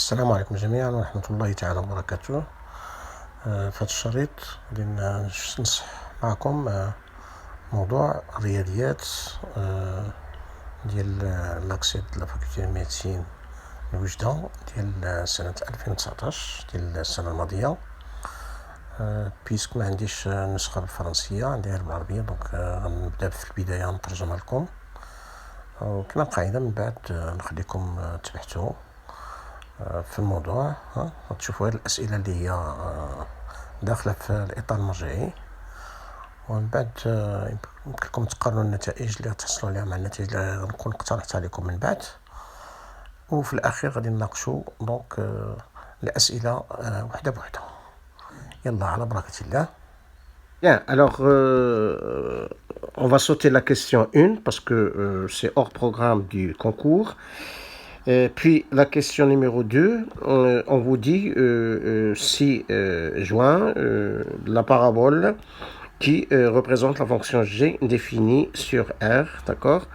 السلام عليكم جميعا ورحمة الله تعالى وبركاته. في هذا الشريط غادي نصح معكم موضوع الرياضيات ديال لاكسي د لافاكولتي دو ميديسين الوجدة ديال سنة 2019 ديال السنة الماضية. بيسك ما عنديش نسخة بالفرنسية، عندي غير بالعربية، دونك غنبدا في البداية نترجمها لكم، وكما قاعدة من بعد نخليكم تبحثوا في الموضوع. تشوفوا هذه الأسئلة اللي هي داخلة في الإطار المرجعي، ومن بعد يمكن لكم تقارنوا النتائج اللي غتحصلوا عليها مع النتائج اللي غنكون اقترحت عليكم من بعد، وفي الأخير غادي نناقشوا دونك الأسئلة وحدة بوحدة. يلا على بركة الله. Bien, alors on va sauter la question 1 parce que c'est hors programme du concours. Puis la question numéro 2, on vous dit si joint la parabole qui représente la fonction g définie sur R, d'accord.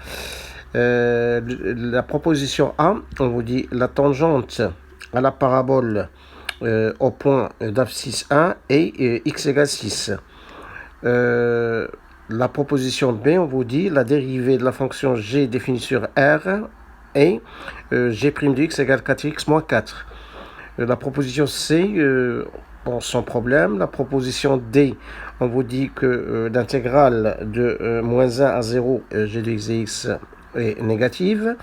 La proposition A, on vous dit la tangente à la parabole au point d'abscisse 1 et x égale 6. La proposition B, on vous dit la dérivée de la fonction g définie sur R et g' de x égale 4x moins 4. La proposition C, bon, sans problème. La proposition D, on vous dit que l'intégrale de moins 1 à 0 g de x dx est négative.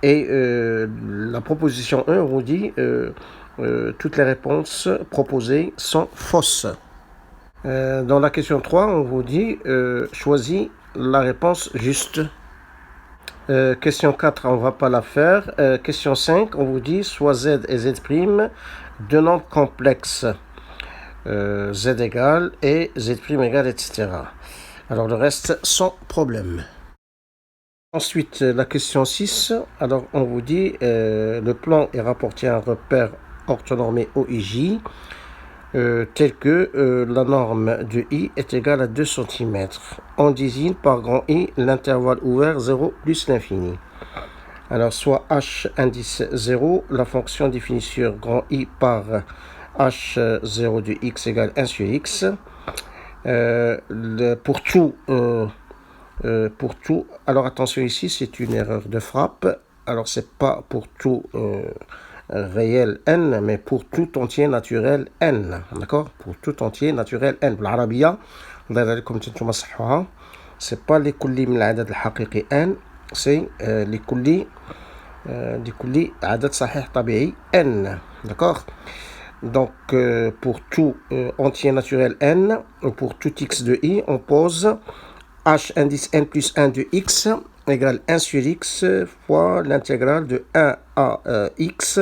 Et la proposition 1, on vous dit toutes les réponses proposées sont fausses. Dans la question 3, on vous dit choisis la réponse juste. Question 4, on ne va pas la faire. Question 5, on vous dit soit z et z' deux nombres complexes. Z égale et z' égale, etc. Alors le reste, sans problème. Ensuite, la question 6, alors on vous dit le plan est rapporté à un repère orthonormé OIJ tel que la norme de I est égale à 2 cm. On désigne par grand I l'intervalle ouvert 0 plus l'infini. Alors soit H indice 0, la fonction définie sur grand I par H0 de x égale 1 sur x. Pour tout, alors attention ici, c'est une erreur de frappe. Alors c'est pas pour tout réel n, mais pour tout entier naturel n, d'accord, pour tout entier naturel n. بالعربية الله يرضي عليكم انتم صحوها، c'est pas لكل من العدد الحقيقي n، c'est لكل عدد صحيح طبيعي n, d'accord. Donc pour tout entier naturel n, pour tout x de i, on pose h indice n plus 1 de x égale 1 sur x fois l'intégrale de 1 à x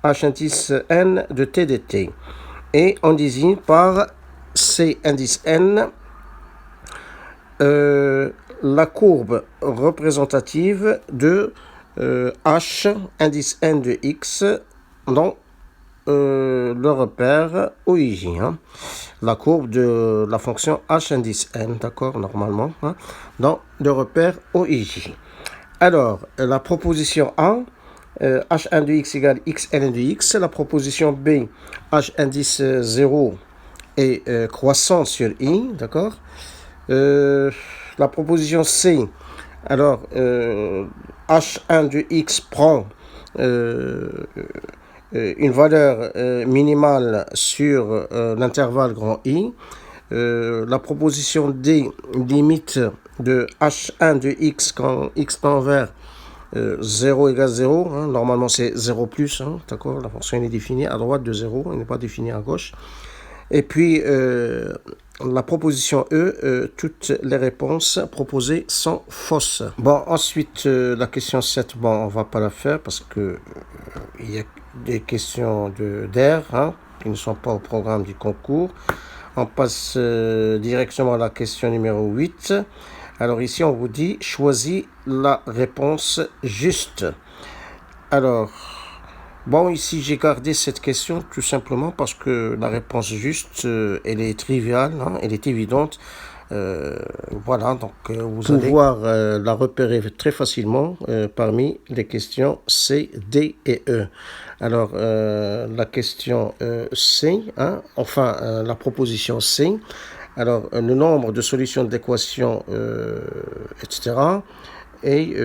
h indice n de t de t. Et on désigne par c indice n la courbe représentative de h indice n de x dans le repère OIJ, la courbe de la fonction h indice n, d'accord, normalement, dans le repère OIJ. Alors, la proposition A, h1 de x égale xn de x. La proposition B, h indice 0 est croissant sur i, d'accord. La proposition C, alors h1 de x prend une valeur minimale sur l'intervalle grand I. La proposition D, limite de h1 de x quand x tend vers 0 égale 0, normalement c'est 0 plus, d'accord, la fonction est définie à droite de 0, elle n'est pas définie à gauche. Et puis la proposition E, toutes les réponses proposées sont fausses. Bon, ensuite la question 7, bon, on va pas la faire parce que il y a des questions d'air qui ne sont pas au programme du concours. On passe directement à la question numéro 8. Alors ici, on vous dit choisis la réponse juste. Alors, bon, ici, j'ai gardé cette question tout simplement parce que la réponse juste, elle est triviale, elle est évidente. Voilà, donc vous allez pouvoir la repérer très facilement parmi les questions C, D et E. Alors, la question C, hein, enfin la proposition C, alors le nombre de solutions d'équations, etc. Et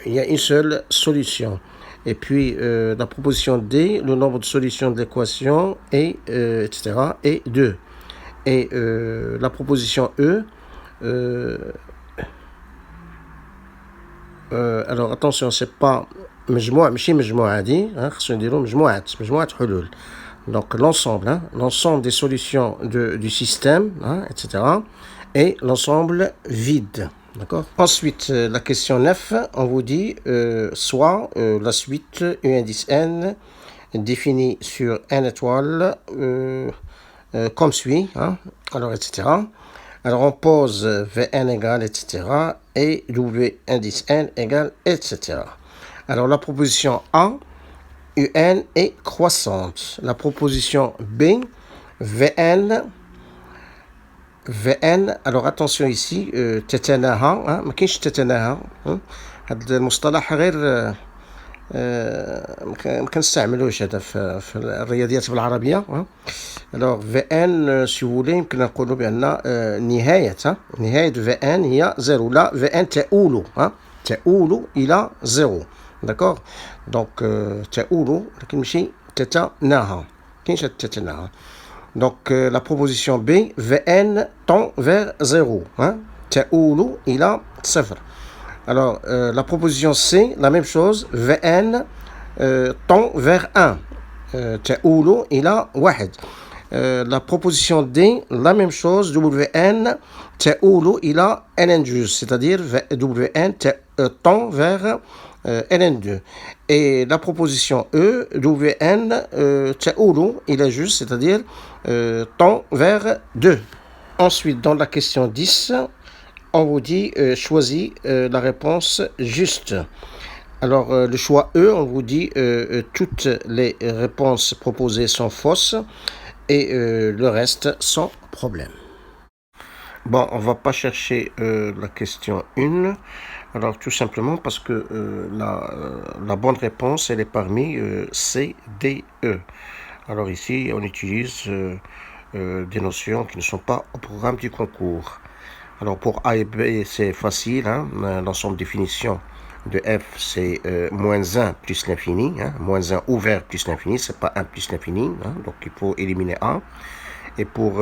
il y a une seule solution. Et puis la proposition D, le nombre de solutions d'équations, et, etc. est 2. Et la proposition E, alors attention, c'est pas مجموعة ماشي مجموعة هذه خصنا نديرو مجموعة حلول. Donc l'ensemble, l'ensemble des solutions du système, etc. et l'ensemble vide. D'accord. Ensuite, la question 9, on vous dit soit la suite U indice n définie sur n étoile comme suit, alors etc. Alors on pose Vn égale etc. et W indice n égale etc. Alors la proposition A, UN est croissante. La proposition B, VN, alors attention ici, تتناهى ما كاينش تتناهى هذا المصطلح غير ما كنستعملوش هذا في الرياضيات بالعربيه. alors VN si vous voulez يمكن نقولوا بان نهايه VN هي 0 لا VN تؤول الى 0. d'accord. donc تؤول لكن ماشي تتناهى كاينش تتناهى. Donc la proposition B, Vn tend vers 0. تؤول إلى 0. Alors la proposition C, la même chose, Vn tend vers 1. تؤول إلى 1. La proposition D, la même chose, Wn تؤول إلى Ln2, c'est-à-dire Wn tend vers Ln2. Et la proposition E, Wn تؤول إلى juste, c'est-à-dire tend vers 2. Ensuite, dans la question 10, on vous dit choisis la réponse juste. Alors, le choix E, on vous dit toutes les réponses proposées sont fausses et le reste sans problème. Bon, on va pas chercher la question 1. Alors, tout simplement parce que la bonne réponse, elle est parmi C, D, E. Alors ici, on utilise des notions qui ne sont pas au programme du concours. Alors pour A et B, c'est facile. L'ensemble de définition de F, c'est moins 1 plus l'infini. Moins 1 ouvert plus l'infini, c'est pas 1 plus l'infini. Donc il faut éliminer A. Et pour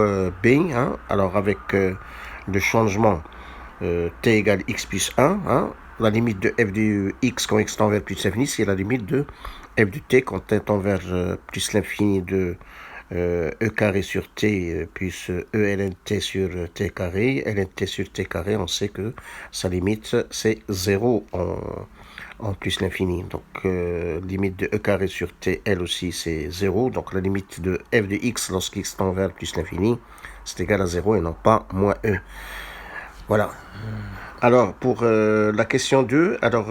B, alors avec le changement t égale x plus 1, la limite de f de x quand x tend vers plus l'infini, c'est la limite de f de t quand t tend vers plus l'infini de e carré sur t plus e ln t sur t carré. Ln t sur t carré, on sait que sa limite c'est 0 en plus l'infini. Donc limite de e carré sur t, elle aussi c'est 0. Donc la limite de f de x lorsqu'x tend vers plus l'infini, c'est égal à 0 et non pas moins e. Voilà. Alors, pour la question 2, alors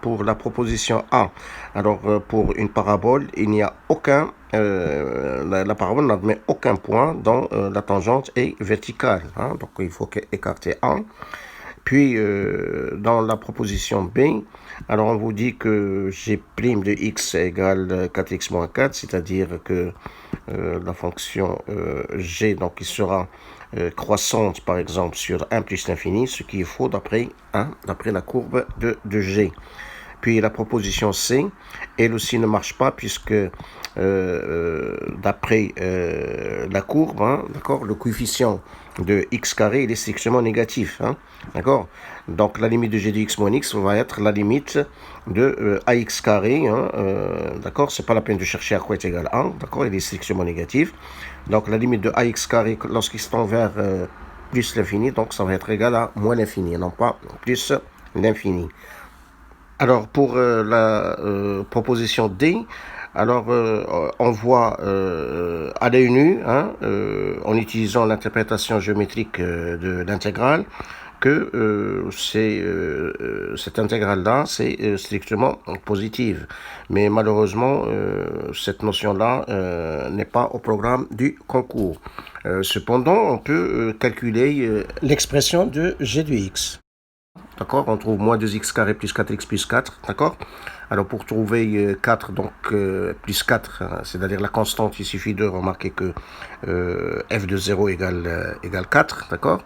pour la proposition A, alors pour une parabole, il n'y a aucun, la parabole n'admet aucun point dont la tangente est verticale. Donc, il faut écarter A. Puis, dans la proposition B, alors on vous dit que g' de x égale 4x moins 4, c'est-à-dire que la fonction g, donc il sera croissante par exemple sur 1 plus l'infini, ce qui est faux d'après la courbe de G. Puis la proposition C, elle aussi ne marche pas puisque d'après la courbe, d'accord, le coefficient de x carré il est strictement négatif. D'accord. Donc la limite de g de x moins x va être la limite de ax carré. D'accord. C'est pas la peine de chercher à quoi est égal 1. D'accord. Il est strictement négatif. Donc la limite de ax carré lorsqu'il se tend vers plus l'infini, donc ça va être égal à moins l'infini, non pas plus l'infini. Alors pour la proposition D, alors on voit à l'œil nu, en utilisant l'interprétation géométrique de l'intégrale, que cette intégrale-là, c'est strictement positive. Mais malheureusement, cette notion-là n'est pas au programme du concours. Cependant, on peut calculer l'expression de g de x. D'accord, on trouve moins 2x carré plus 4x plus 4, d'accord. Alors pour trouver 4, donc plus 4, hein, c'est-à-dire la constante, il suffit de remarquer que f de 0 égale 4, d'accord.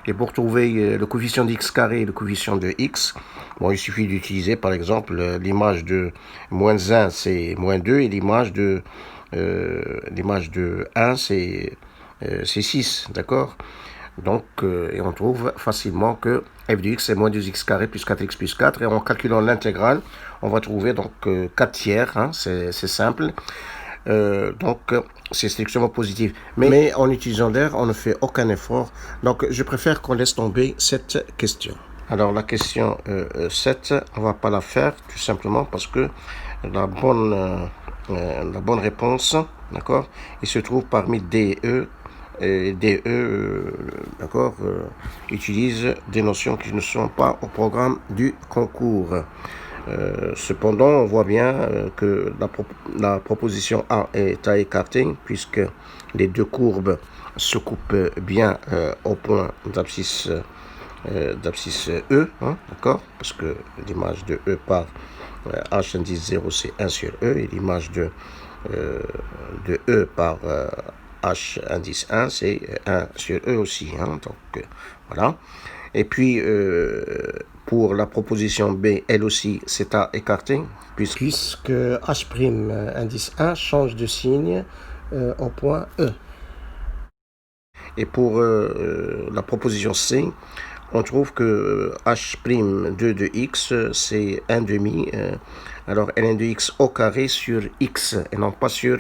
Et pour trouver le coefficient d'x carré et le coefficient de x, bon, il suffit d'utiliser par exemple l'image de moins 1, c'est moins 2, et l'image de 1, c'est 6, d'accord. Donc, et on trouve facilement que f de x est moins 2x carré plus 4x plus 4. Et en calculant l'intégrale, on va trouver donc 4 tiers, hein, c'est simple. Donc, c'est strictement positif. Mais en utilisant l'air, on ne fait aucun effort. Donc, je préfère qu'on laisse tomber cette question. Alors, la question 7, on ne va pas la faire, tout simplement parce que la bonne réponse, d'accord, il se trouve parmi D et E. Et DE, d'accord, utilise des notions qui ne sont pas au programme du concours. Cependant, on voit bien que la proposition A est à écarter puisque les deux courbes se coupent bien au point d'abscisse E, hein, d'accord, parce que l'image de E par H indice 0 c'est 1 sur E et l'image de E par H indice 1, c'est 1 sur E aussi. Hein, donc, voilà. Et puis, pour la proposition B, elle aussi, c'est à écarter. Puisque H' indice 1 change de signe au point E. Et pour la proposition C, on trouve que H' 2 de x, c'est 1 demi. Alors, ln de x au carré sur x, et non pas sur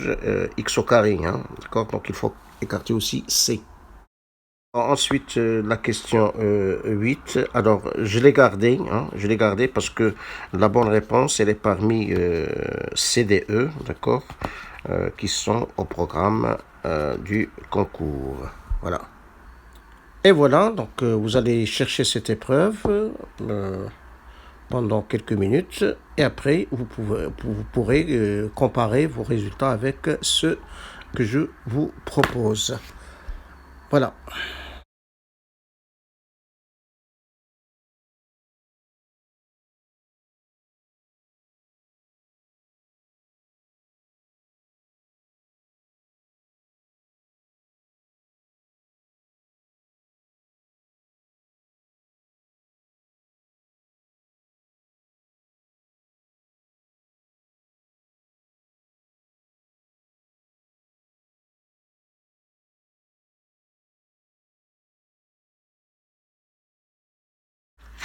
x au carré. Hein, d'accord. Donc, il faut écarter aussi C. Ensuite, la question 8. Alors, je l'ai gardée. Hein, je l'ai gardée parce que la bonne réponse, elle est parmi C, D, E, d'accord, qui sont au programme du concours. Voilà. Et voilà, donc vous allez chercher cette épreuve pendant quelques minutes et après vous pourrez comparer vos résultats avec ceux que je vous propose. Voilà.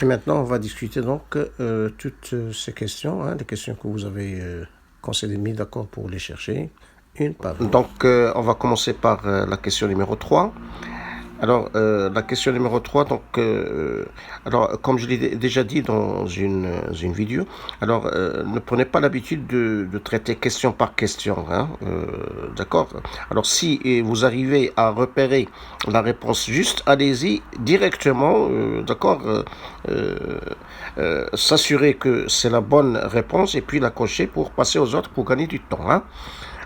Et maintenant, on va discuter donc toutes ces questions, hein, les questions que vous avez considérées mis d'accord pour les chercher, une par une. Donc, on va commencer par la question numéro 3. Alors, la question numéro 3, donc, alors, comme je l'ai déjà dit dans une vidéo, alors, ne prenez pas l'habitude de traiter question par question, hein, d'accord. Alors, si vous arrivez à repérer la réponse juste, allez-y directement, d'accord, s'assurer que c'est la bonne réponse et puis la cocher pour passer aux autres pour gagner du temps, hein.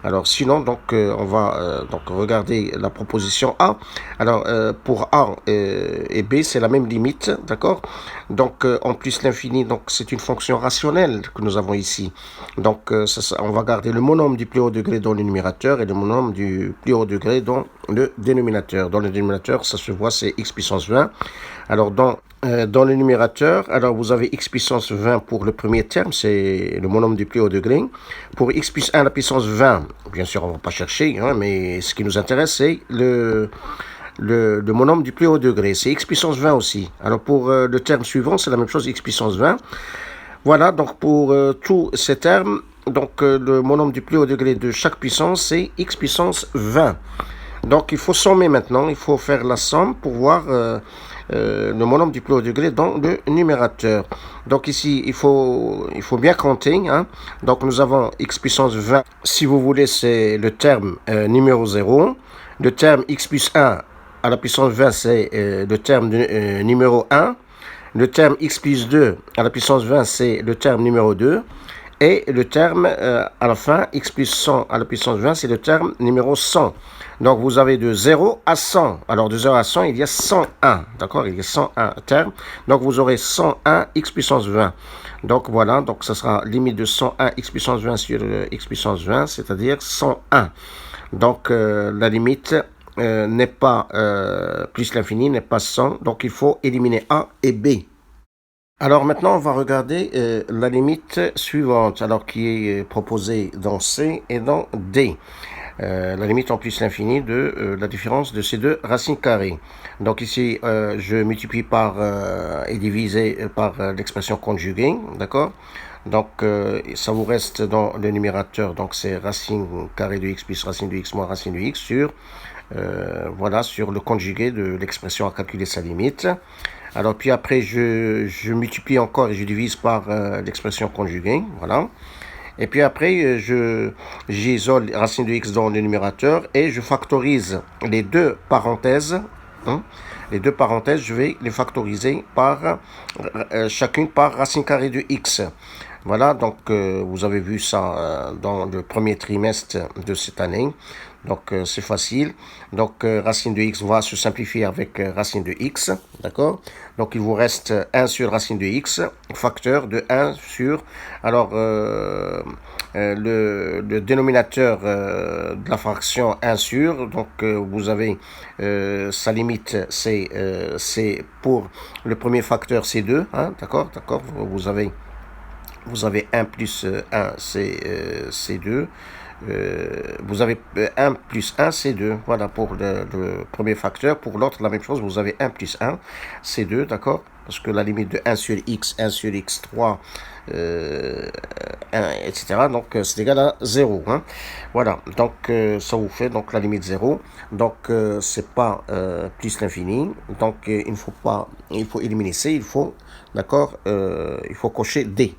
Alors sinon, donc on va donc regarder la proposition A. Alors pour A et B, c'est la même limite, d'accord. Donc en plus l'infini, donc c'est une fonction rationnelle que nous avons ici. Donc on va garder le monome du plus haut degré dans le numérateur et le monome du plus haut degré dans le dénominateur. Dans le dénominateur, ça se voit, c'est x puissance 20. Alors dans le numérateur, alors vous avez x puissance 20 pour le premier terme, c'est le monome du plus haut degré. Pour x plus 1 à la puissance 20, bien sûr on ne va pas chercher, hein, mais ce qui nous intéresse c'est le monome du plus haut degré, c'est x puissance 20 aussi. Alors pour le terme suivant, c'est la même chose, x puissance 20. Voilà, donc pour tous ces termes, donc le monome du plus haut degré de chaque puissance, c'est x puissance 20. Donc il faut sommer maintenant, il faut faire la somme pour voir le monome du plus haut degré dans le numérateur. Donc ici, il faut bien compter, hein. Donc nous avons x puissance 20, si vous voulez, c'est le terme numéro 0. Le terme x plus 1, à la puissance 20, c'est le terme numéro 1. Le terme x plus 2 à la puissance 20, c'est le terme numéro 2. Et le terme à la fin, x plus 100 à la puissance 20, c'est le terme numéro 100. Donc vous avez de 0 à 100. Alors de 0 à 100, il y a 101. D'accord? Il y a 101 termes. Donc vous aurez 101 x puissance 20. Donc voilà, donc ça sera limite de 101 x puissance 20 sur x puissance 20, c'est-à-dire 101. Donc la limite n'est pas plus l'infini, n'est pas 100. Donc il faut éliminer A et B. Alors maintenant, on va regarder la limite suivante, alors qui est proposée dans C et dans D. La limite en plus l'infini de la différence de ces deux racines carrées. Donc ici, je multiplie par et divisé par l'expression conjuguée, d'accord? Donc ça vous reste dans le numérateur, donc c'est racine carrée de x plus racine de x moins racine de x sur, voilà, sur le conjugué de l'expression à calculer sa limite. Alors puis après, je multiplie encore et je divise par l'expression conjuguée, voilà. Et puis après, j'isole racine de x dans le numérateur et je factorise les deux parenthèses. Les deux parenthèses, je vais les factoriser par chacune par racine carrée de x. Voilà, donc vous avez vu ça dans le premier trimestre de cette année. Donc c'est facile. Donc racine de x va se simplifier avec racine de x, d'accord? Donc il vous reste 1 sur racine de x, facteur de 1 sur... Alors le dénominateur de la fraction 1 sur, donc vous avez sa limite, c'est pour le premier facteur c'est 2, hein, d'accord? Vous avez 1 plus 1, c'est 2. Vous avez 1 plus 1, c'est 2. Voilà pour le premier facteur. Pour l'autre, la même chose, vous avez 1 plus 1, c'est 2, d'accord? Parce que la limite de 1 sur x3, 1, etc. Donc, c'est égal à 0. Hein? Voilà, donc ça vous fait donc la limite 0. Donc, c'est pas plus l'infini. Donc, il faut éliminer C, il faut, d'accord, il faut cocher D.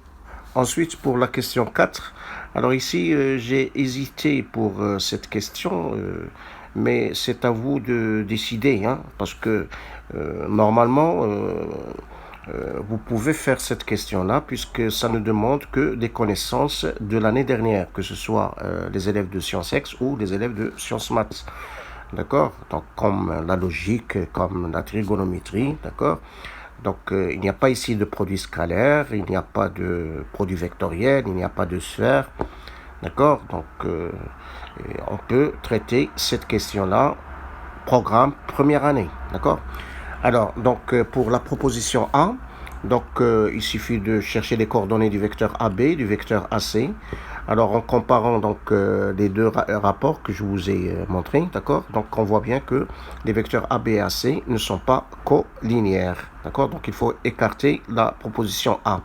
Ensuite, pour la question 4, alors ici, j'ai hésité pour cette question, mais c'est à vous de décider, hein, parce que normalement, vous pouvez faire cette question-là, puisque ça ne demande que des connaissances de l'année dernière, que ce soit les élèves de sciences X ou les élèves de sciences maths. D'accord? Donc, comme la logique, comme la trigonométrie, d'accord? Donc, il n'y a pas ici de produit scalaire, il n'y a pas de produit vectoriel, il n'y a pas de sphère. D'accord? Donc, on peut traiter cette question-là, programme première année. D'accord? Alors, donc, pour la proposition A, donc, il suffit de chercher les coordonnées du vecteur AB, du vecteur AC. Alors, en comparant donc les deux rapports que je vous ai montrés, d'accord? Donc, on voit bien que les vecteurs AB et AC ne sont pas collinéaires, d'accord? Donc, il faut écarter la proposition A.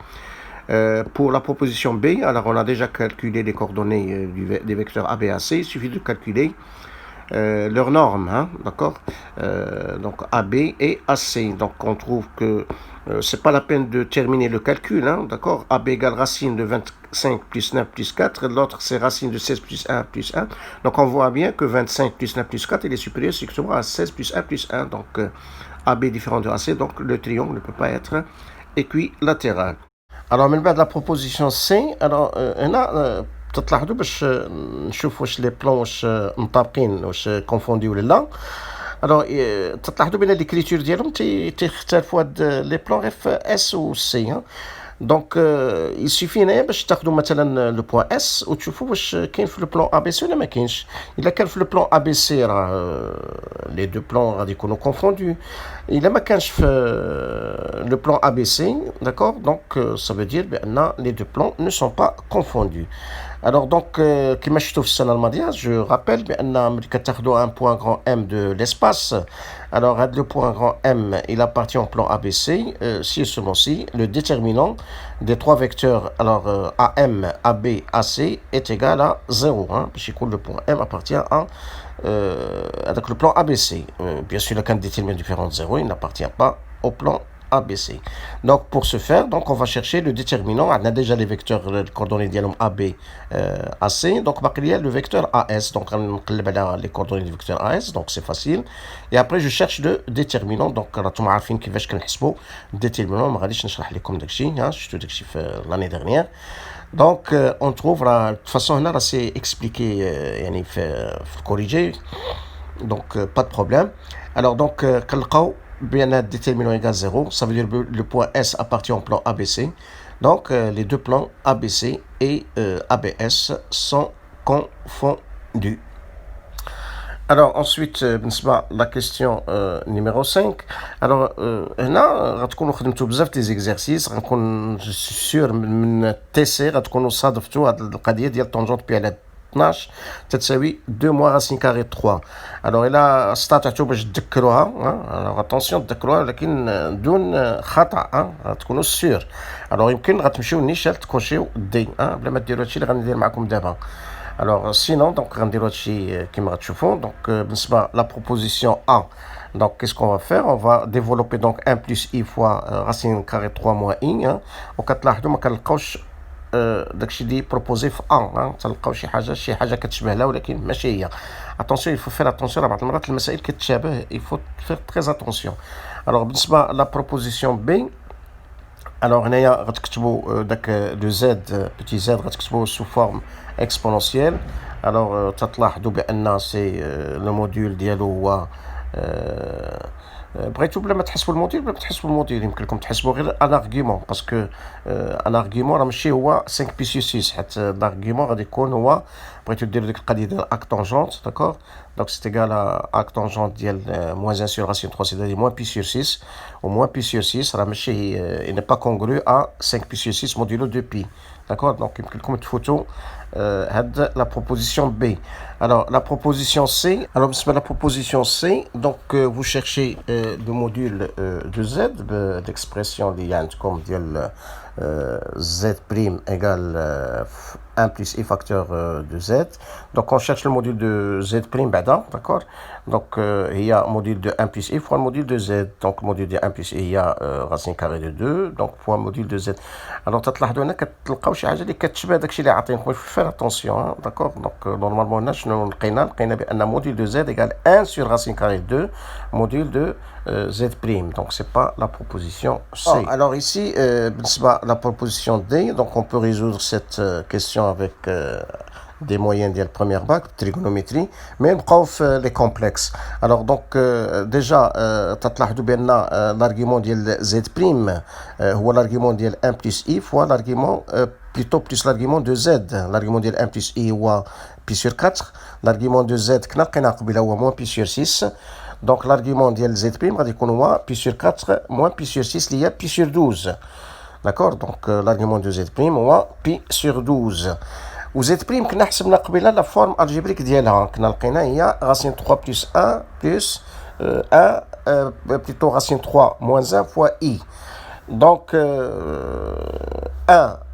Pour la proposition B, alors on a déjà calculé les coordonnées des vecteurs AB et AC. Il suffit de calculer leurs normes, hein, d'accord? Donc AB et AC. Donc on trouve que c'est pas la peine de terminer le calcul, hein, d'accord? AB égale racine de 25 plus 9 plus 4, l'autre c'est racine de 16 plus 1 plus 1. Donc on voit bien que 25 plus 9 plus 4, il est supérieur strictement à 16 plus 1 plus 1. Donc AB différent de AC, donc le triangle ne peut pas être équilatéral. Alors من بعد la proposition C, alors هنا تلاحظوا باش نشوف واش لي بلون واش مطابقين واش كونفوندي ولا لا. Alors تلاحظوا بان ليكريتور ديالهم تيختلفوا هاد لي بلون غير في اس و سي. Donc il suffit هنايا باش تاخذوا مثلا لو بوان اس وتشوفوا واش كاين في لو بلون ا بي سي ولا ما كاينش. الا كان في لو بلون ا بي سي راه لي دو بلون غادي يكونوا كونفوندو. الا ما كانش في لو بلون ا بي سي, d'accord, donc ça veut dire بان les deux plans ne sont pas confondus. Alors donc كما شفتوا في السنه الماضيه, je rappelle بان ملي كتاخذوا un point grand M de l'espace, alors le point grand M il appartient au plan ABC si et seulement si le déterminant des trois vecteurs alors AM, AB, AC est égal à 0, hein, puisque le point M appartient à avec le plan ABC. Bien sûr, le cas de déterminant différent de 0, il n'appartient pas au plan ABC. Donc, pour ce faire, donc, on va chercher le déterminant. On a déjà les vecteurs coordonnées dialogue AB, AC. Donc, il y a le vecteur AS. Donc, on a les coordonnées du vecteur AS. Donc, c'est facile. Et après, je cherche le déterminant. Donc, راكم عارفين كيفاش كنحسبوا déterminant. ما غاديش نشرح لكم داكشي. شفتو داكشي في l'année dernière. Donc, on trouve, de toute façon, là, c'est expliqué, يعني في corrigé. Donc, pas de problème. Alors, donc, كنلقاو bien déterminant égale 0, ça veut dire que le point S appartient au plan ABC. Donc, les deux plans ABC et ABS sont confondus. Alors, ensuite, la question numéro 5. Alors, هنا غتكونوا خدمتوا بزاف دي زيكزارسيس غنكون سور من تيسي غتكونوا صادفتوا هذه القضيه ديال طونجونت بي على 12 تتساوي 2 موان راسين كاري 3. الوغ الا استطعتوا باش تذكروها الوغ اتونسيون تذكروها ولكن دون خطا غتكونوا سور. الوغ يمكن غتمشيو نيشان تكونشيو دي بلا ما ديروا هادشي اللي غندير معكم دابا. Alors, sinon, donc, donc, la proposition A. Donc, qu'est-ce qu'on va faire? On va développer donc 1 plus i fois racine carrée 3 moins i. وكتلاحظوا ما كنلقاوش داكشي اللي بروبوزي في A. تلقاو شي حاجه كتشبه لها ولكن ماشي هي. Attention, il faut faire attention. بعض المرات المسائل كتشابه. Il faut faire très attention. Alors, بالنسبة la proposition B. Alors, هنايا غتكتبوا داك لو زد بتي زد غتكتبوه sous forme exponentielle. Alors, تتلاحظوا بان سي لو موديول ديالو هو بغيتو بلا ما تحسبوا الموديل يمكن لكم تحسبوا غير ان ارغيومون باسكو ان ارغيومون راه ماشي هو 5 بي سي 6 حيت الارغيومون غادي يكون هو بغيتو ديروا ديك القضيه ديال اك طونجونت داكور دونك سي ايغال اك طونجونت ديال موان 1 sur racine 3 c'est-à-dire موان بي sur 6 و موان بي sur 6 راه ماشي il n'est pas congru à 5 pi sur 6 modulo 2 pi. D'accord? Donc, il y a une photo la proposition B. Alors, la proposition C. Alors, c'est la proposition C. Donc, vous cherchez le module de Z, l'expression liante comme Z' égale 1 plus i facteur de Z. Donc, on cherche le module de Z', d'accord? Donc, il y a module de 1 plus i fois le module de Z. Donc, le module de 1 plus i, il y a racine carrée de 2. Donc, fois module de Z. Alors, تلاحظوا هنا كتلقاو شي حاجه اللي كتشبه داكشي اللي عطينكم فير اتونسيون داكور دونك نورمالمون هنا شنو لقينا بان موديل دو زد ايغال 1 sur racine carrée 2 module de Z prime. Donc, c'est pas la proposition C. Alors, ici, la proposition D, donc on peut résoudre cette question avec des moyens de la première bac, trigonométrie, mais on les complexes. Alors, donc, déjà, l'argument de Z prime, ou l'argument de 1 plus i fois l'argument, plutôt plus l'argument de Z. L'argument de 1 plus i ou pi sur 4. L'argument de Z, ou moins pi sur 6. Donc, l'argument de Z prime, va dire pi sur 4 moins pi sur 6, il y a pi sur 12. D'accord? Donc, l'argument de Z prime, ou pi sur 12. و Z prime كنا حسبنا قبيله لا فورم الجبريك ديالها كنا لقينا هي راسين 3 بلس 1 بلس 1 plutôt racine 3 moins 1 fois i. Donc 1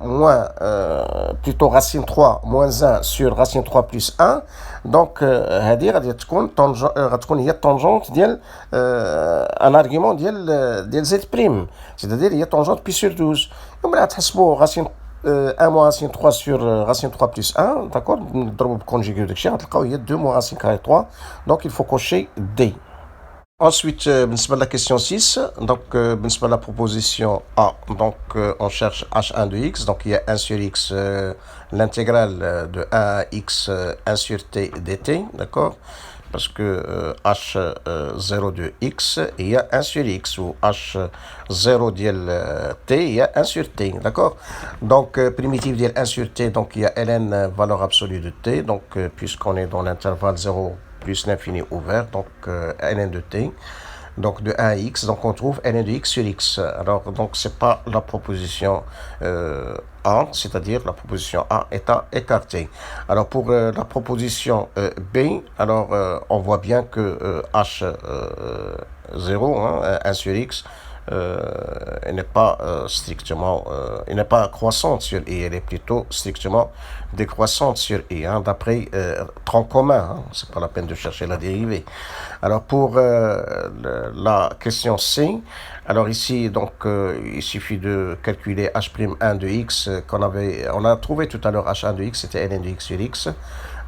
moins plutôt racine 3 moins 1 sur racine 3 plus 1. Donc هذه غادي تكون غتكون هي الطونجونت ديال ان ارغيومون ديال Z prime, c'est-à-dire هي طونجونت بي sur 12. ومن بعد تحسبوا racine 1 moins racine 3 sur racine 3 plus 1, d'accord? نضربوا بكونجيغيو داكشي غتلقاو هي 2 moins racine carrée 3. Donc il faut cocher D. Ensuite, la question 6, donc la proposition A, donc on cherche h1 de x, donc il y a 1 sur x, l'intégrale de 1 à x, 1 sur t dt, d'accord? Parce que h0 de x, il y a 1 sur x, ou h0 de t, il y a 1 sur t, d'accord? Donc, primitive de 1 sur t, donc il y a ln valeur absolue de t, donc puisqu'on est dans l'intervalle 0 plus l'infini ouvert, donc ln de t, donc de 1 à x, donc on trouve ln de x sur x. Alors, donc c'est pas la proposition A, c'est-à-dire la proposition A est à écarter. Alors, pour la proposition B, alors on voit bien que h0, 1 sur x, elle n'est pas strictement, elle n'est pas croissante sur i, elle est plutôt strictement décroissante sur i, d'après tronc commun, c'est pas la peine de chercher la dérivée. Alors pour la question C, Alors ici, donc, il suffit de calculer h'1 de x on a trouvé tout à l'heure h1 de x, c'était ln de x sur x.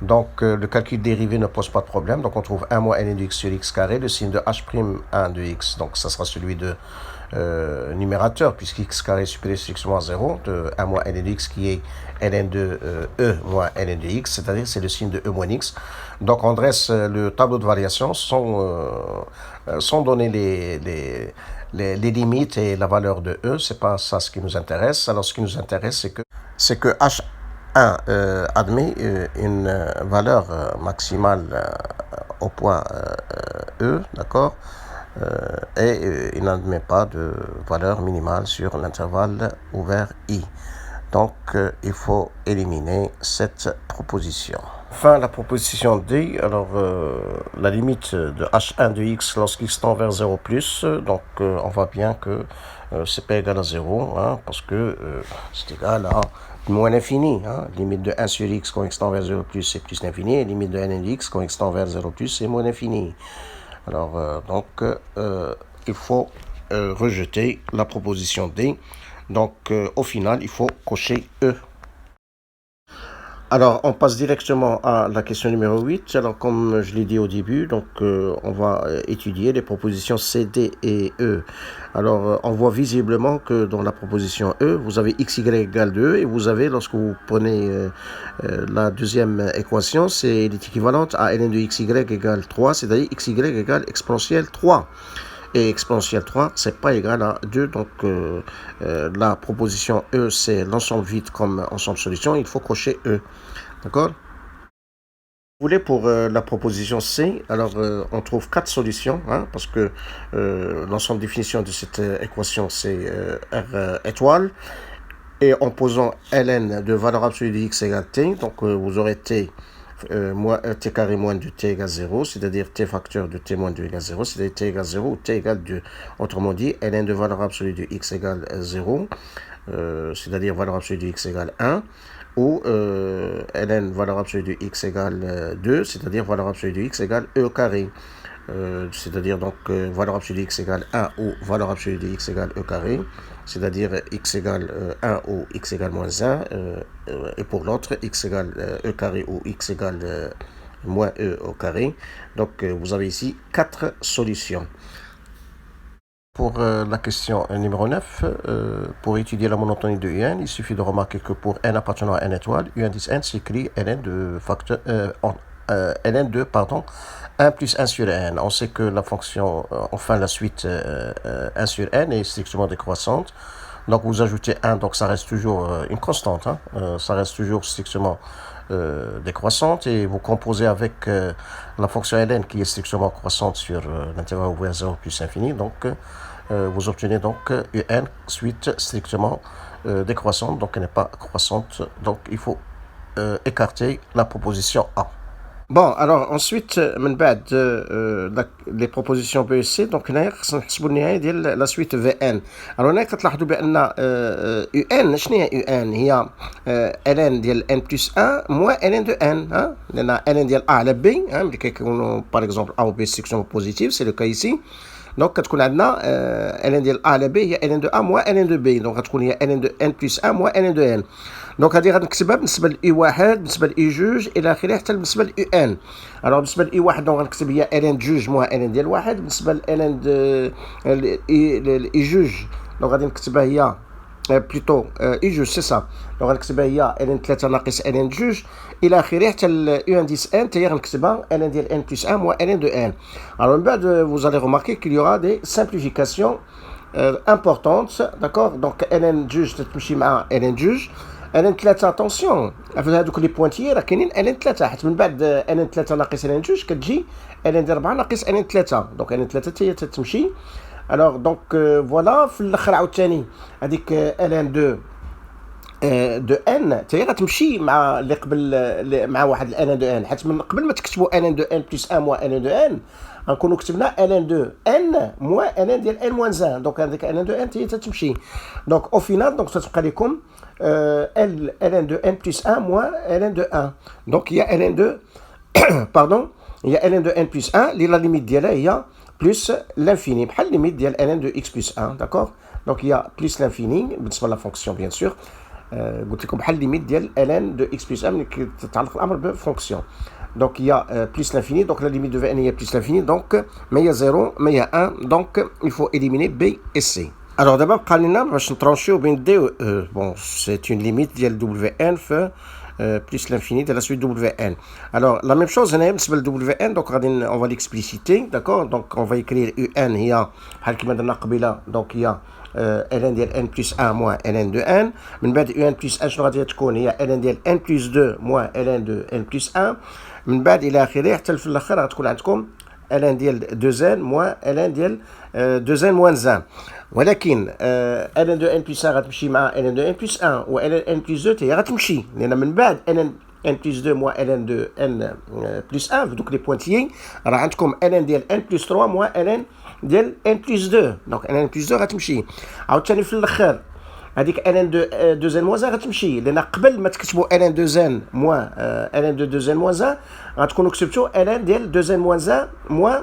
Donc le calcul dérivé ne pose pas de problème. Donc on trouve 1 moins ln de x sur x carré, le signe de h'1 de x. Donc ça sera celui de numérateur, puisque x carré est supérieur strictement à 0, de 1 moins ln de x qui est ln de e moins ln de x, c'est-à-dire c'est le signe de e moins x. Donc on dresse le tableau de variation sans donner les limites et la valeur de e, c'est pas ça ce qui nous intéresse. Alors ce qui nous intéresse, c'est que h1 admet une valeur maximale au point e, d'accord, et il n'admet pas de valeur minimale sur l'intervalle ouvert i. Donc il faut éliminer cette proposition. Enfin, la proposition D, alors la limite de h1 de x lorsqu'x tend vers 0 plus, donc on voit bien que c'est pas égal à 0, hein, parce que c'est égal à moins l'infini. Hein. Limite de 1 sur x quand x tend vers 0 plus, c'est plus l'infini, et limite de ln de x quand x tend vers 0 plus, c'est moins l'infini. Alors, il faut rejeter la proposition D. Donc, au final, il faut cocher E. Alors, on passe directement à la question numéro 8. Alors, comme je l'ai dit au début, donc on va étudier les propositions C, D et E. Alors, on voit visiblement que dans la proposition E, vous avez xy égale 2 et vous avez, lorsque vous prenez la deuxième équation, c'est équivalente à ln de xy égale 3, c'est-à-dire xy égale exponentielle 3. Et exponentielle 3, c'est pas égal à 2, donc la proposition E, c'est l'ensemble vide comme ensemble solution, il faut cocher E, d'accord? Vous voulez pour la proposition C, alors on trouve 4 solutions, hein, parce que l'ensemble définition de cette équation, c'est R étoile, et en posant ln de valeur absolue de x égale t, donc vous aurez t moins t carré moins 2 t égale 0, c'est-à-dire t facteur de t moins 2 égale 0, c'est-à-dire t égale 0 ou t égale 2. Autrement dit, ln de valeur absolue de x égale 0, c'est-à-dire valeur absolue de x égale 1, ou ln valeur absolue de x égale 2, c'est-à-dire valeur absolue de x égale e carré. C'est-à-dire donc valeur absolue de x égale 1 ou valeur absolue de x égale e carré, c'est-à-dire x égale 1 ou x égale moins 1, et pour l'autre x égale e carré ou x égale moins e au carré. Donc vous avez ici 4 solutions. Pour la question numéro 9, pour étudier la monotonie de Un, il suffit de remarquer que pour n appartenant à n étoile, U indice n s'écrit ln de facteur ln de 1 plus 1 sur n. On sait que la fonction, enfin la suite 1 sur n est strictement décroissante. Donc vous ajoutez 1, donc ça reste toujours une constante, hein, ça reste toujours strictement décroissante, et vous composez avec la fonction ln qui est strictement croissante sur l'intervalle ouvert 0 plus infini, donc vous obtenez donc un suite strictement décroissante, donc elle n'est pas croissante, donc il faut écarter la proposition A. Bon, alors ensuite, les propositions B et C, donc هنا خصنا نحسبوا النهاية ديال لا سويت في ان. alors هنا كتلاحظوا بأن يو ان شنو هي يو ان؟ هي ln ديال n plus 1 moins ln de n, hein? لأن ln ديال A على B, hein, ملي كيكونوا par exemple A ou B strictement positive, c'est le cas ici. Donc كتكون عندنا ln ديال A على B هي ln de A moins ln de B, donc غتكون هي ln de n plus 1 moins ln de n. دونك هذه غنكتبها بالنسبه لاي واحد، بالنسبه لاي جوج الى اخره، حتى بالنسبه لاي ان. الوغ بالنسبه لاي واحد دونك غنكتب هي ان جوج موان ان ديال واحد، بالنسبه لان اي جوج دونك غادي نكتبها هي بلوتو اي جوج سي سا، دونك غنكتبها هي ان 3 ناقص ان جوج الى اخره، حتى الاو انديس ان حتى هي غنكتبها ان ديال ان بلس 1 موان ان دو ان. الوغ من بعد vous allez remarquer qu'il y aura des simplifications importantes, d'accord. donc ان جوج تتمشي مع ان جوج، ان 3 اتونسيون في هذوك لي بوانتيي راه كاينين ان 3، حيت من بعد ان 3 ناقص ان 2 كتجي ان 4 ناقص ان 3، دونك ان 3 حتى هي تتمشي. الوغ دونك فوالا في الاخر عاوتاني هذيك ان 2 دو ان حتى هي غتمشي مع اللي قبل مع واحد الان دو ان، حيت من قبل ما تكتبوا ان دو ان بلس 1 موان ان دو ان غنكونوا كتبنا ان دو ان موان ان ديال ان موان 1، دونك هذيك ان دو ان حتى هي تتمشي. دونك او فينال دونك تتبقى لكم ln de n plus 1 moins ln de 1. Donc il y a ln de pardon, il y a ln de n plus 1 اللي لا ليميت ديالها هي plus l'infini, بحال limite ديال ln de x plus 1, d'accord. Donc il y a plus l'infini بالنسبه la fonction bien sûr. قلت لكم بحال limite ديال ln de x plus 1 ملي كتعلق الامر بفونكسيون. Donc il y a plus l'infini, donc la limite de Vn est plus l'infini, donc mais il y a 0, mais il y a 1, donc il faut éliminer B et C. Alors d'abord, باش نترانشيو بين D et E. Bon, c'est une limite ديال Wn في plus l'infini de la suite Wn. Alors la même chose هنا بالنسبه ل Wn, donc on va l'expliciter, d'accord. Donc on va écrire Un هي بحال كيما درنا قبيله, donc il y a ln ديال n plus 1 moins ln de n. من بعد un plus 1 شنو غادي تكون هي ln ديال n plus 2 moins ln de n plus 1. من بعد الى اخره حتى في الاخر غتكون عندكم ln ديال 2n moins ln ديال 2n moins 1. ولكن ln de n plus 1 غتمشي مع ln de n plus 1 و ln n plus 2 هي غتمشي, لان من بعد ln n plus 2 moins ln de n plus 1 في دوك لي بوانتيي راه عندكم ln ديال n plus 3 moins ln ديال n plus 2. دونك ln plus 2 غتمشي عاوتاني في الاخر هذيك ln de 2n moins 1 غتمشي, لان قبل ما تكتبوا ln 2n moins ln de 2n moins 1 غتكونوا كتبتوا ln ديال 2n moins 1 moins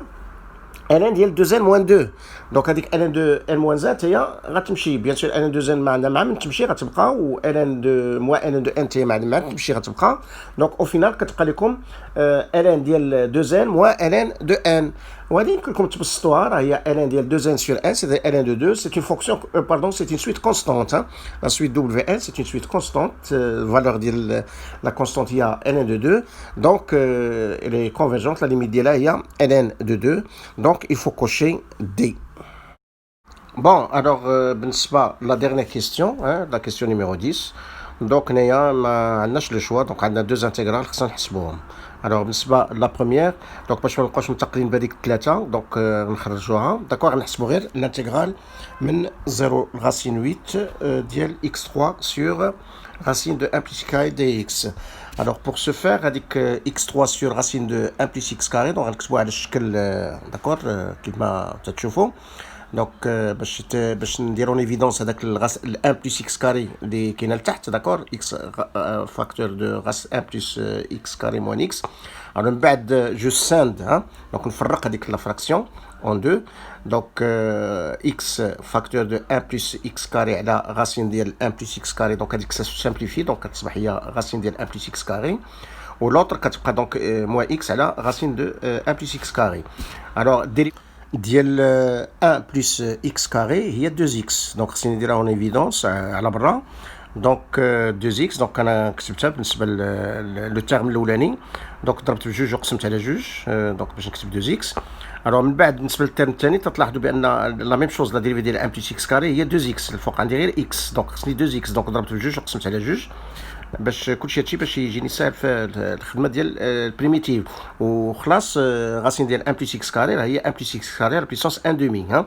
ln ديال 2n moins 2. دونك هذيك ln de n moins 1 هي غتمشي بيان سور ln 2n ما عندها مع من تمشي غتبقى, و ln de moins ln de n هي مع من تمشي غتبقى. دونك او فينال كتبقى لكم ln ديال 2n moins ln de n. وهذه يمكن لكم تبسطوها, راه هي ln ديال 2n sur 1, c'est ln de 2, c'est une fonction, pardon, c'est une suite constante, hein. La suite Wn, c'est une suite constante, valeur ديال la constante il y a ln de 2, donc elle est convergente, la limite ديالها هي ln de 2, donc il faut cocher D. Bon, alors بالنسبة la dernière question, hein, la question numéro 10. Donc هنايا ما عندناش لو شوا, دونك عندنا deux intégrales خصنا نحسبوهم. Alors بالنسبه لا بروميير, دونك باش ما نبقاوش متقلين بهذيك الثلاثه, دونك نخرجوها, داكوغ. نحسبوا غير الانتيغرال من 0 لغاسين 8 ديال x3 sur racine de 1 plus x carré dx. Alors pour ce faire, هذيك x3 sur racine de 1 plus x carré, donc غنكتبوها على الشكل, داكوغ, كيما تتشوفوا. دونك باش نديرو ايفيدونس هذاك 1 بلس اكس كاري اللي كاينه لتحت, داكور, اكس فاكتور دو غاس 1 بلس اكس كاري موان اكس. alors من بعد جو ساند, ها, دونك نفرق هذيك لا فراكسيون اون دو. دونك اكس فاكتور دو 1 بلس اكس كاري على غاسين ديال 1 بلس اكس كاري, دونك هذيك سامبليفي, دونك كتصبح هي غاسين ديال 1 بلس اكس كاري, و لوطر كتبقى دونك موان اكس على غاسين دو 1 بلس اكس كاري. alors ديال 1 بلس x كاري هي 2x, دونك خصني نديرها اون ايفيدونس على برا. دونك 2x, دونك انا كتبتها بالنسبه لو تيرم الاولاني, دونك ضربت بجوج وقسمت على جوج, دونك باش نكتب 2x. الوغ من بعد بالنسبه للتيرم الثاني تلاحظوا بان لا ميم شوز, لا ديريفي ديال 1 بلس x كاري هي 2x, الفوق عندي غير x, دونك خصني 2x, دونك ضربت بجوج وقسمت على جوج باش كلشي هادشي باش يجيني ساهل في الخدمه ديال البريميتيف. وخلاص غاسين ديال 1 بلس اكس كاري راه هي 1 بلس اكس كاري على بيسونس 1 دومي, ها,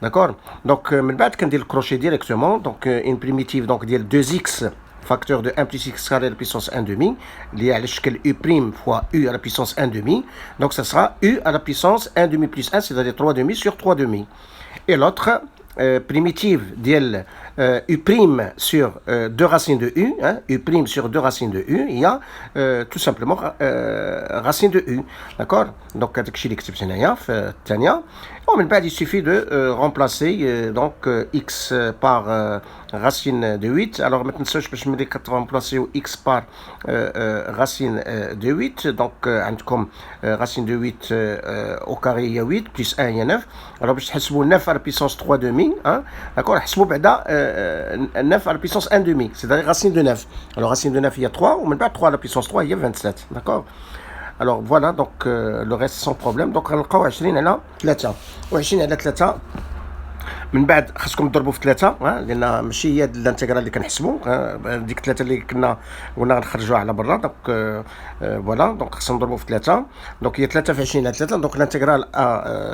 داكور. دونك من بعد كندير الكروشي ديريكتومون, دونك ان بريميتيف دونك ديال 2x فاكتور دو 1 بلس اكس كاري على بيسونس 1 دومي اللي على الشكل u بريم فوا u على بيسونس 1 دومي, دونك ça sera u à la puissance 1 demi plus 1, c'est-à-dire 3 demi sur 3 demi. Et l'autre primitive ديال u prime sur 2 racines de u, hein, u prime sur 2 racines de u, il y a tout simplement racine de u, d'accord. donc هذاك الشيء اللي كتبت هنايا في الثانيه. ومن بعد il suffit de remplacer donc x par racine de 8. alors ما تنساوش باش ملي كترامبلاسيو x par racine de 8, donc عندكم racine de 8 au carré هي 8 plus 1 هي 9. alors باش تحسبوا 9 على puissance 3 demi, hein, d'accord, حسبوا بعدا 9 à la puissance 1 demi, c'est-à-dire racine de 9. alors racine de 9 il y a 3, ومن بعد 3 à la puissance 3 il y a 27, d'accord. alors voilà, donc le reste sans problème. donc غنلقاو 20 على 3, و20 على 3 من بعد خاصكم تضربوا في 3, لان ماشي هي الانتيغرال اللي كنحسبوا, ديك 3 اللي قلنا نخرجوها على برا. دونك فوالا, دونك خاصنا نضربوا في 3, دونك هي 3 في 20 على 3, دونك الانتيغرال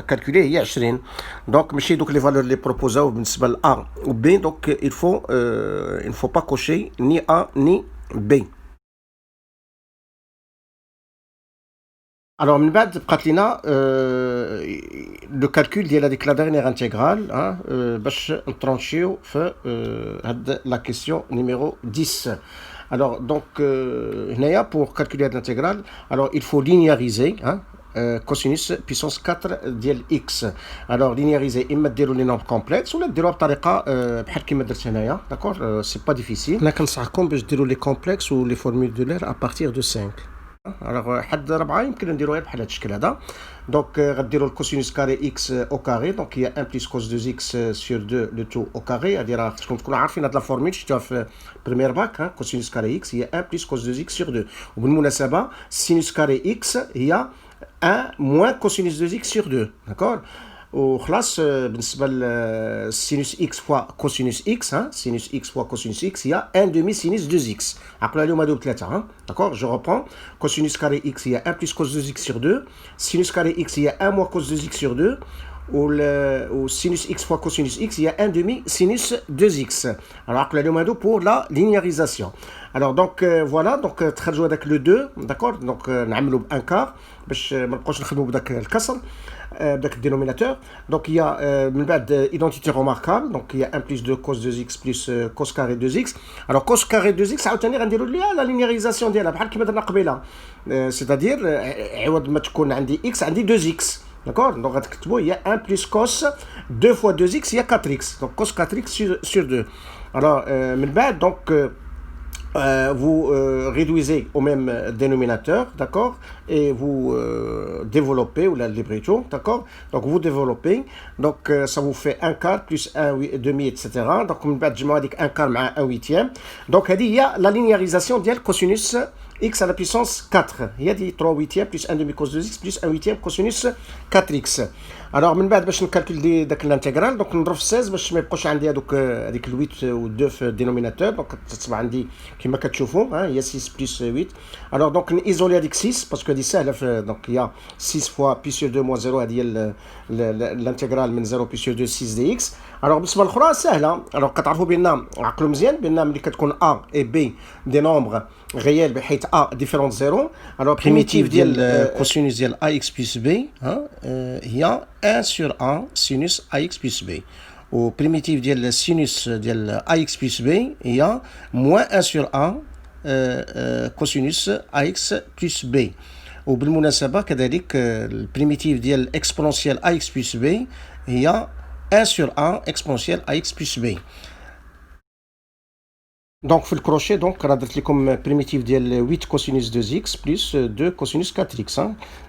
كالكولي هي 20. دونك ماشي دوك لي فالور اللي بروبوزاو بالنسبه ل A و B, دونك il faut pas cocher ni A ni B. Alors من بعد بقات لينا لو كالكول ديال هذيك لا ديرنيير انتيغرال, باش نترونشيو في هاد لا كيسيون نيميرو 10. alors donc هنايا pour calculer l'intégrale, alors il faut linéariser, hein, كوسينوس بيسونس 4 ديال اكس. الوغ لينياريزي اما ديروا لي نومبر كومبلكس ولا ديروها بطريقه بحال كيما درت هنايا. داكور سي با ديفيسيل. انا كنصحكم باش ديروا لي كومبلكس و لي فورمولير ا بارتير دو 5. الوغ حد 4 يمكن نديروها بحال هذا الشكل هذا. دونك غديروا الكوسينوس كاري اكس او كاري. دونك هي 1 بلس كوس 2 اكس سور 2 لو تو او كاري. هادي راه خصكم تكونوا عارفين هاد لا فورمول شفتوها في بريمير باك. كوسينوس كاري اكس هي 1 بلس كوس 2 اكس سور 2. وبالمناسبه سينوس كاري اكس هي 1 موان كوسينوس 2 اكس سور 2. داكور وخلاص. بالنسبه للسينوس اكس فوا كوسينوس اكس سينوس اكس فوا كوسينوس اكس هي 1 دومي سينوس 2 اكس. عقلوا عليهم هادو بثلاثه. داكور جو روبرون. كوسينوس كاري اكس هي 1 بلس كوس 2 اكس سور 2. سينوس كاري اكس هي 1 موان كوس 2 اكس سور 2. و sinus x fois cosinus x, il y a 1 demi sinus 2x. Alors, appelez-le pour la linéarisation. Alors, donc, voilà, donc, très avec le 2, d'accord. Donc, نعملوا ب 1 quart, باش ما نبقاوش نخدموا بداك الكسر, بداك الدينوميناتور. Donc, il y a, من بعد, identité remarquable, donc, il y a 1 plus 2 cos 2x plus cos carré 2x. Alors, cos carré 2x, عاوتاني غنديروا ليها la linéarisation ديالها, بحال كيما درنا قبيله. C'est-à-dire, عوض ما تكون عندي x, عندي 2x. D'accord. Donc, il y a 1 plus cos 2 fois 2x, il y a 4x. Donc, cos 4x sur 2. Alors, donc, vous réduisez au même dénominateur, d'accord, et vous développez, ou la libretto, d'accord. Donc, vous développez. Donc, ça vous fait 1 quart plus 1 demi, etc. Donc, je vais dire 1 quart mais 1 huitième. Donc, il y a la linéarisation de cosinus x à la puissance 4. Il y a dit 3 huitièmes plus 1 demi cos 2x plus 1 huitième cosinus 4x. Alors, من بعد باش نكالكولي داك الانتيغرال. دونك نضرب في 16 باش ما يبقاوش عندي هذوك هذيك ال 8 و 2 في الدينوميناتور. دونك تتبع عندي كما كتشوفوا هي 6 بلس 8. الوغ دونك نيزولي هذيك 6 باسكو هذه سهله. دونك هي 6 فوا بي سور 2 موان 0. هذه هي الانتيغرال من 0 بي سور 2 6 دي اكس. الوغ بالنسبه للاخرى سهله. الوغ كتعرفوا بان عقلوا مزيان بان ملي كتكون ا اي بي دي نومبر غيال بحيث ا ديفيرونت 0. الوغ بريميتيف ديال كوسينوس ديال ا اكس بلس بي هي 1 sur 1 sinus AX plus B. Ou primitif ديال sinus ديال AX plus B هي moins 1 sur 1 cosinus AX plus B. وبالمناسبة كذلك البريميتيف ديال exponentiel AX plus B هي 1 sur 1 exponentiel AX plus B. Donc, في الكروشيه دونك راه درت لكم بريميتيف ديال 8 كوسينوس 2 اكس بلس 2 كوسينوس 4 اكس.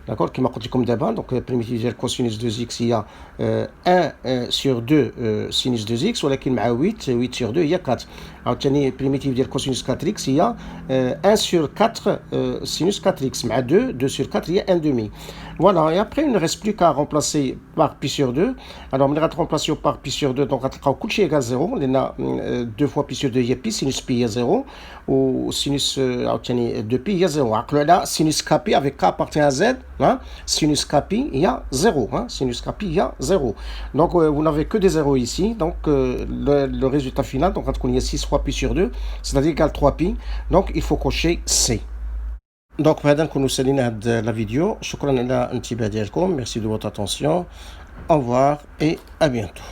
داكور كما قلت لكم دابا. دونك بريميتيف ديال كوسينوس 2 اكس هي 1 سور 2 سينوس 2 اكس ولكن مع 8 سور 2 هي 4. عاوتاني بريميتيف ديال كوسينوس 4 اكس هي 1 سور 4 سينوس 4 اكس مع 2 سور 4 هي 1 دومي. Voilà, et après il ne reste plus qu'à remplacer par pi sur 2. Alors, on va remplacer par pi sur 2, donc on va coucher égal 0. On a 2 fois pi sur 2, il y a pi, sinus pi, il y a 0. Ou sinus 2 pi, il y a 0. Alors là, sinus kpi avec k appartient à z, hein? Sinus kpi, il y a 0. Hein? Sinus kpi, il y a 0. Donc, vous n'avez que des 0 ici. Donc, le résultat final, donc on a 6 fois pi sur 2, c'est-à-dire égal 3 pi. Donc, il faut cocher C. Donc, بهذا نكونوا سالينا هاد لا فيديو. شكرا على الانتباه ديالكم. Merci de votre attention. Au revoir et à bientôt.